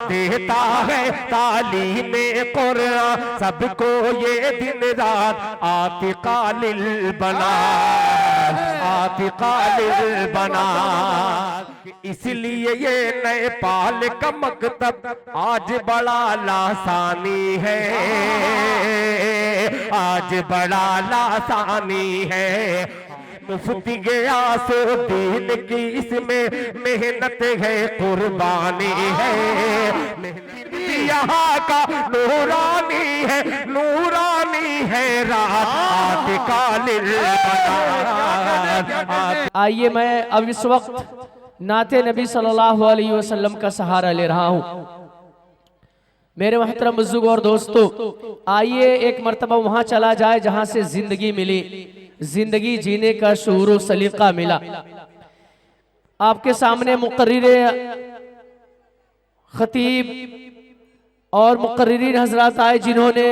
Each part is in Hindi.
देता है तालीम कुरान सबको ये दिन रात आतिका लिल बना आतिका लिल बना। इसलिए ये नेपाल का मकतब आज बड़ा लासानी है, आज बड़ा लासानी है। मुफ्ती गयासुद्दीन की इसमें मेहनत है, कुर्बानी है। यहाँ का नूरानी है, नूरानी है रात का लिल बना। आइए मैं अब इस वक्त नाते नबी सल्लल्लाहु अलैहि वसल्लम का सहारा ले रहा हूँ। मेरे मोहतरम बुजुर्ग और दोस्तों, आइए एक मर्तबा वहाँ चला जाए जहाँ से जिंदगी मिली, जिंदगी जीने का शऊर व सलीका मिला। आपके सामने मुकर्रिर खतीब और मुकर्रिरीन हजरात आए जिन्होंने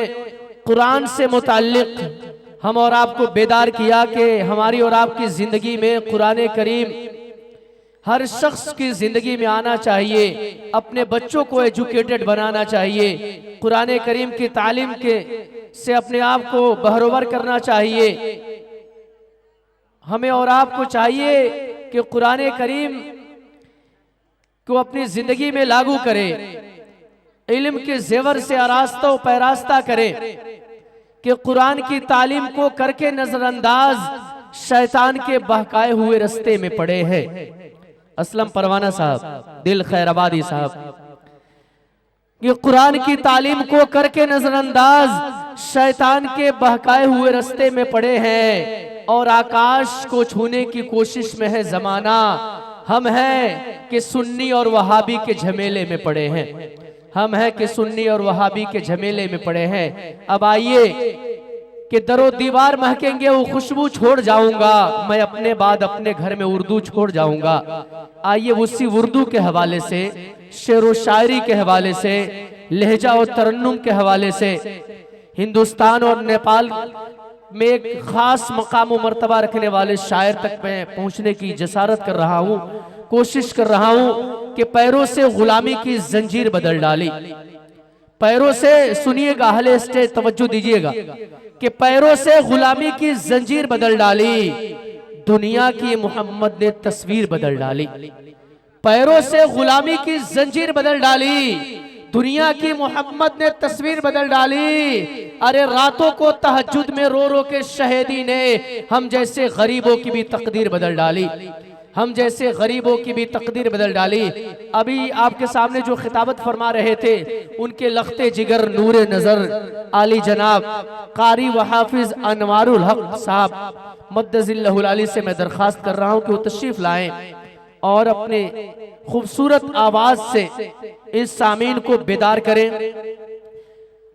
कुरान से मुताल्लिक हम और आपको बेदार किया कि हमारी और आपकी ज़िंदगी में कुरान करीम हर शख्स की ज़िंदगी में आना चाहिए। अपने बच्चों को एजुकेटेड बनाना चाहिए, कुरान करीम की तालीम के से अपने आप को बहरोवर करना चाहिए। हमें और आपको चाहिए कि कुरान करीम को अपनी ज़िंदगी में लागू करें, इल्म के जेवर से आरास्ता व पैरास्ता करें कि कुरान की तालीम को करके नजरअंदाज शैतान के बहकाए हुए रास्ते में पड़े हैं। असलम परवाना साहब, दिल खैराबादी साहब, ये कुरान की तालीम को करके नजरअंदाज शैतान के बहकाए हुए रास्ते में पड़े हैं और आकाश को छूने की कोशिश में है जमाना। हम हैं कि सुन्नी और वहाबी के झमेले में पड़े हैं, हम हैं कि सुन्नी और वहाबी के झमेले में पड़े हैं। अब आइए कि दरो दीवार महकेंगे वो खुशबू छोड़ जाऊंगा, मैं अपने बाद अपने घर में उर्दू छोड़ जाऊंगा। आइए उसी उर्दू के हवाले से, शेर व शायरी के हवाले से, लहजा और तरन्नुम के हवाले से हिंदुस्तान और नेपाल में एक खास मकाम व मर्तबा रखने वाले शायर तक मैं पहुंचने की जसारत कर रहा हूं, कोशिश कर रहा हूं कि पैरों से गुलामी की जंजीर बदल डाली। पैरों से, सुनिएगा अहले स्टेज तवज्जो दीजिएगा, कि पैरों से गुलामी की जंजीर बदल डाली, दुनिया की मोहम्मद ने तस्वीर बदल डाली। पैरों से गुलामी की जंजीर बदल डाली, दुनिया की मोहम्मद ने तस्वीर बदल डाली। अरे रातों को तहज्जुद में रो रो के शहीदी ने हम जैसे गरीबों की भी तकदीर बदल डाली, हम जैसे गरीबों की भी तकदीर बदल डाली। अभी आपके सामने जो खिताबत फरमा रहे थे उनके लख्ते जिगर नूरे नजर आली जनाब कारी व हाफिज अनवारुल हक साहब मद्दजिल्लहुल अली से मैं दरखास्त कर रहा हूं कि वो तशरीफ लाएं और अपने खूबसूरत आवाज से इस सामीन को बेदार करें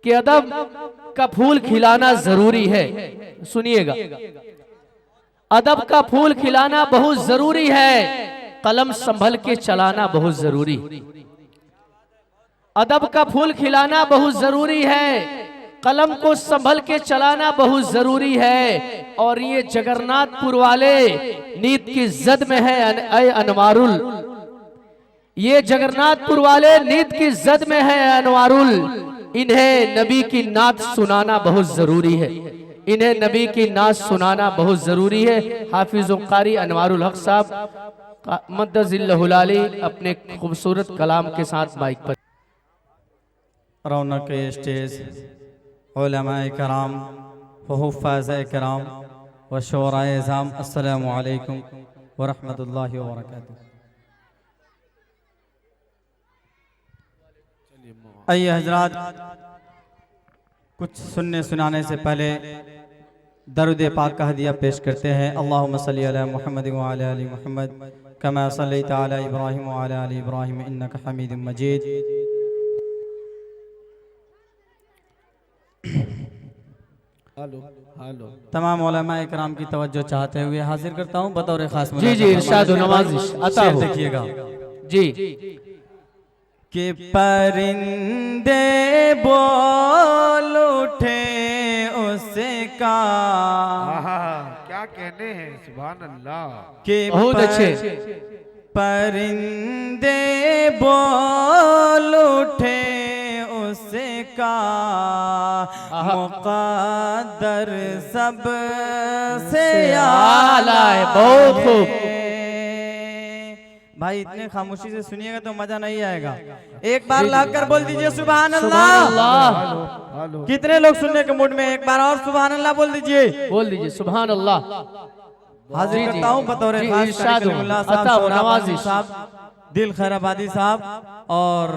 कि अदब का फूल खिलाना जरूरी है। सुनिएगा, अदब का फूल खिलाना बहुत जरूरी है, कलम संभल के चलाना बहुत जरूरी। अदब का फूल खिलाना बहुत जरूरी है, कलम को संभल के चलाना बहुत जरूरी है। और ये जगन्नाथपुर वाले नीत की जद में है ऐ अनवारुल, ये जगन्नाथपुर वाले नीत की जद में है अनवारुल। इन्हें नबी की नात सुनाना बहुत जरूरी है, इन्हें नबी की नात सुनाना बहुत जरूरी है। हाफिज कारी अनवारुल हक साहब मद्दजिल्लहुल अली अपने खूबसूरत कलाम के साथ माइक पर। रौनक स्टेज उलमाए कराम व हुफ़ाज़-ए कराम व शोराए इज़ाम, अस्सलामु अलैकुम व रहमतुल्लाहि व बरकातुहू। आइए हजरात, कुछ सुनने सुनाने से पहले दरूद पाक का हदिया पेश करते हैं। अल्लाहुम्मा सल्ली अला मुहम्मद व अला आलि मुहम्मद कमा सल्लैता अला इब्राहीम व अला आलि इब्राहीम इन्नका हमीदुम मजीद। तमाम उलमाए किराम की तवज्जो चाहते हुए हाजिर करता हूँ बतौर खास। जी जी, इरशाद व नवाज़िश अता हो। देखिएगा जी कि परिंदे बोल उठे उसका, क्या कहने हैं, सुभान अल्लाह। कि बहुत अच्छे। परिंदे बोल उठे उसका मुक़द्दर सब से आला है। बहुत खूब। भाई इतने खामोशी से सुनिएगा तो मजा नहीं आएगा। एक बार लाकर बोल दीजिए सुभान अल्लाह। कितने लोग सुनने के मूड में? एक बार और सुभान अल्लाह बोल दीजिए। बोल दीजिए सुभान अल्लाह। हाजिर करता हूँ बतौर खास इरशाद कलीमुल्लाह साहब, अता सोहराब नवाजिश साहब, दिल खैराबादी साहब और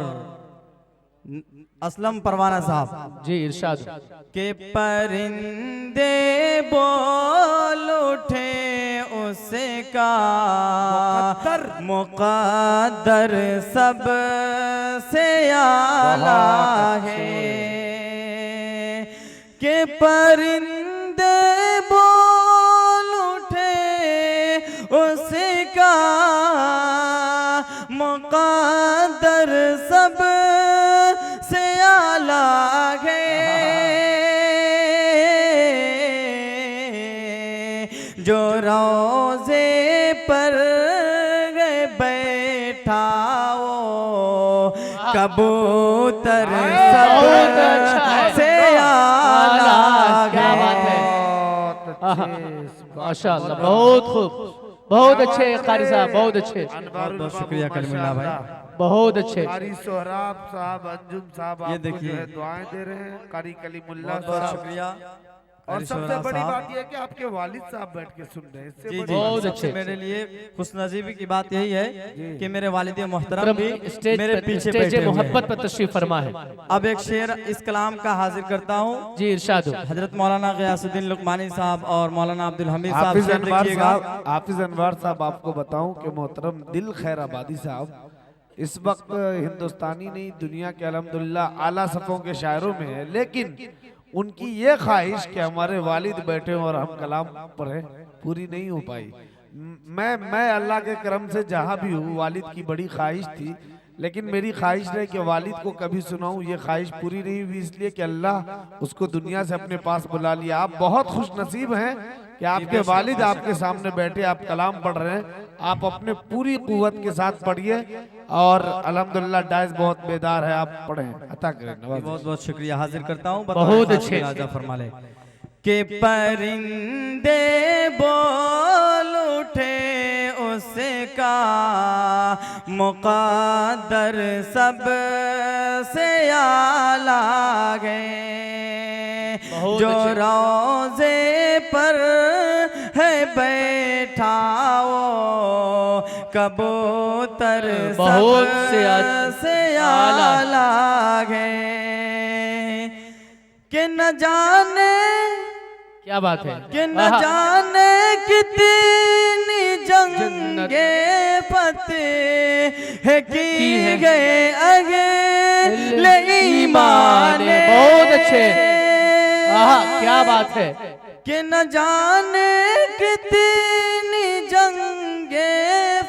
असलम परवाना साहब जी इरशाद। के परिंदे बोल उठे उसका मुक़द्दर सब से आला है। के परिंदे बोल उठे उसका मुक़द्दर सब से आला है। जो रोज़े पर बैठा वो कबूतर सब से आला है। माशाअल्लाह बहुत खूब, बहुत अच्छे कारी साहब, बहुत अच्छे, बहुत बहुत शुक्रिया कलीमुल्लाह भाई, बहुत अच्छे। कारी सोहराब साहब, अंजुम साहब, ये देखिए दुआएं दे रहे हैं। कारी कलीमुल्लाह बहुत बहुत साहब। शुक्रिया। और कारी सबसे सोहराब बड़ी साहब। बात यह है कि आपके वालिद साहब बैठ के सुन रहे हैं। इससे जी बड़ी जी, बहुत सबसे अच्छे। मेरे लिए खुशनसीबी की बात यही है कि मेरे वालिद मोहतरम भी स्टेज मेरे पर पीछे स्टेज बैठे हुए मोहब्बत हैं। पर तशरीफ फरमा है। अब एक शेर इस कलाम का हाजिर करता हूँ। जी इरशाद। हजरत मौलाना गयासुद्दीन लुकमानी साहब और मौलाना अब्दुल हमीद साहब, हाफिज शेर अनवर देखिएगा। साहब, हाफिज अनवर साहब, आपको बताऊं कि मोहतरम दिल खैराबादी साहब इस वक्त हिंदुस्तानी नहीं दुनिया के अल्हम्दुलिल्लाह आला सफ़ों के शायरों में है, लेकिन उनकी ये ख्वाहिश कि हमारे वालिद बैठे और हम कलाम पढ़ें पूरी नहीं हो पाई। मैं अल्लाह के करम से जहाँ भी हूँ, वालिद की बड़ी ख्वाहिश थी, लेकिन मेरी ख्वाहिश रही कि वालिद को कभी सुनाऊं, ये ख्वाहिश पूरी नहीं हुई, इसलिए कि अल्लाह उसको दुनिया से अपने पास बुला लिया। आप बहुत खुश नसीब हैं कि आपके वालिद आपके सामने बैठे, आप कलाम पढ़ रहे हैं। आप अपने पूरी कुव्वत के साथ पढ़िए और अल्हम्दुलिल्लाह डाइस बहुत बेदार है, आप पढ़ें, अता करें। बहुत बहुत शुक्रिया। हाजिर करता हूँ बहुत अच्छे। राजा फरमा ले के परिंदे बोल उठे उसका मुक़द्दर सब से आला है। जो रोज़े पर है बैठा वो कबूतर बहुत से आला है। कि न जाने क्या बात है, कि न जाने कितनी जंगे फतेह है की गए अगे ईमान। बहुत अच्छे, क्या बात है। कि न जाने कितनी जंगे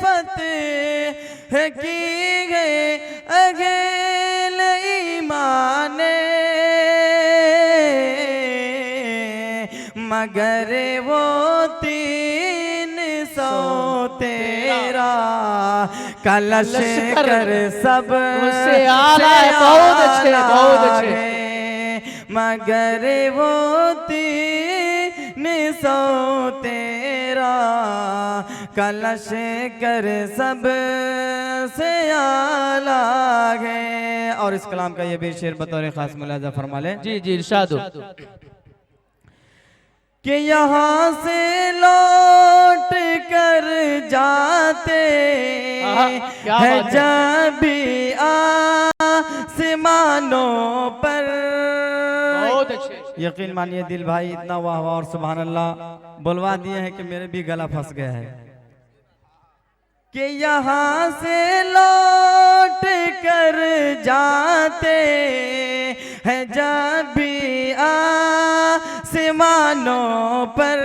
फतेह है की गए अगेल ईमान। मगर वो 313 कलश कर सब उससे आला है। बहुत अच्छे, बहुत अच्छे। मगर वो 313 कलश कर सब से आला है। और इस कलाम का ये भी शेर बतौर खास मुलाजा फरमा ले। जी जी इरशाद। कि यहाँ से लौट कर जाते हैं जब भी आसमानों पर। बहुत अच्छे। यकीन मानिए दिल भाई इतना वाह वाह और सुभान अल्लाह बुलवा दिए हैं कि मेरे भी गला फंस गया है। कि यहाँ से लौट कर जाते हैं जब भी आसमानों पर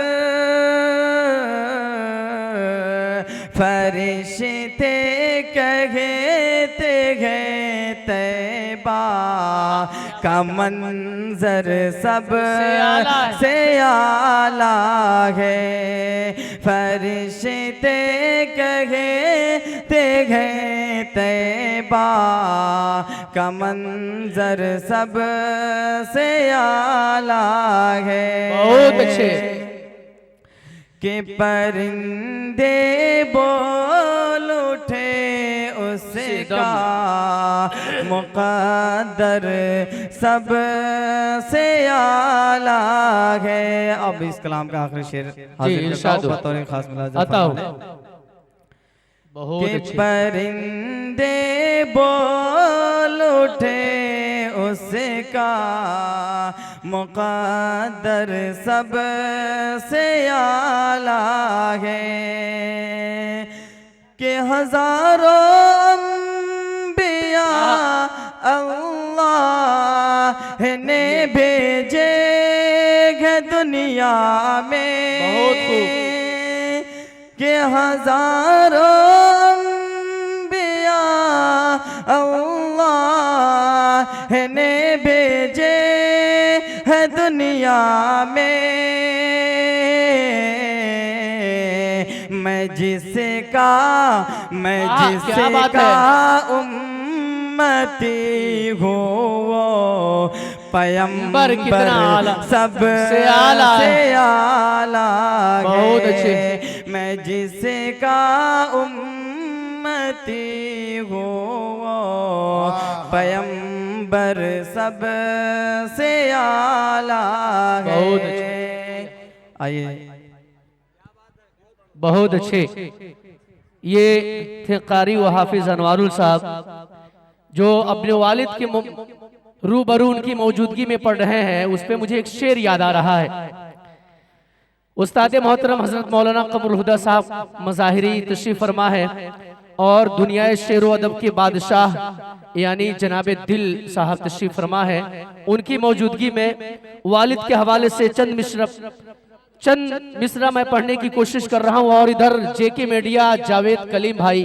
फरिश्ते कहते हैं तैबा का मंजर सब से आला है। फरिश्ते कहते हैं तैबा का मंजर सब से आला है। बहुत अच्छे। कि परिंदे बोल उठे उसका मुक़द्दर सब से आला है। अब इस कलाम का आखिरी शेर हाजिर करता हूं बतौर खास मुलाज़ा बहुत कि अच्छे। परिंदे बोल उठे उसका मुक़द्दर सब से आला है। कि हजारों अंबिया अल्लाह ने भेजे है दुनिया में। बहुत खूब। कि हजारों अंबिया अल्लाह ने भेजे है दुनिया में। मैं जिसका उम्मती हूँ वो पैगंबर कितना आला सब से आला बहुत है। अच्छे। मैं जिसका उम्मती हूँ वो पैगंबर सब से आला है। बहुत अच्छे। आइए बहुत अच्छे। ये थे कारी व हाफिज अनवारुल साहब जो अपने वालिद के रूबरू उनकी मौजूदगी में पढ़ रहे हैं। उस पे मुझे एक शेर याद आ रहा है। उस्ताद मोहतरम हजरत मौलाना कमरुल हुदा साहब मज़ाहिरी तशरीफ फरमा है और दुनिया शेर व अदब के बादशाह यानी जनाबे दिल साहब तशरीफ फरमा है। उनकी मौजूदगी में वालिद के हवाले से चंद मिसरा मैं पढ़ने की कोशिश कर रहा हूँ और इधर जेके मीडिया जावेद कलीम भाई